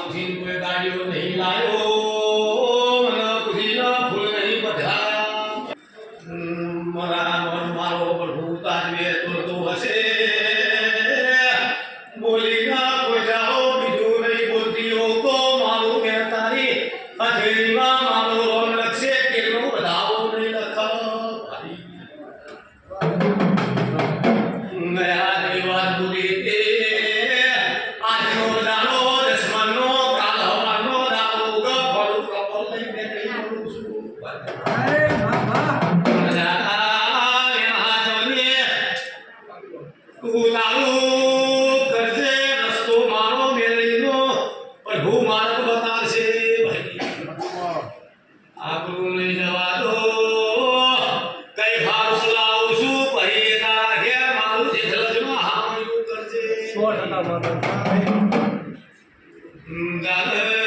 खुशी कोई गाड़ियों नहीं लायो खुशी ना फूल नहीं बधाया मरा मन मारो प्रभु ताजवे तो हसे बोली ना कोई जाओ बिजू नहीं बोलती हो तो मारो के तारी अधेरीवा मारो रोन लक्ष्य के लो बताओ नहीं लखा नया देवार बुरी ते आज नो दानो दसमनो कालवानो दानो ग फलु कपल नहीं देते अरे बाबा लालू करजे रस्तो मारो मेरीनो प्रभु मार्ग बता से भाई आपको नहीं जवा दो कई भाव सुलाऊ सु पहिरा हे मारू दिखल जमा हम करजे 100% मारो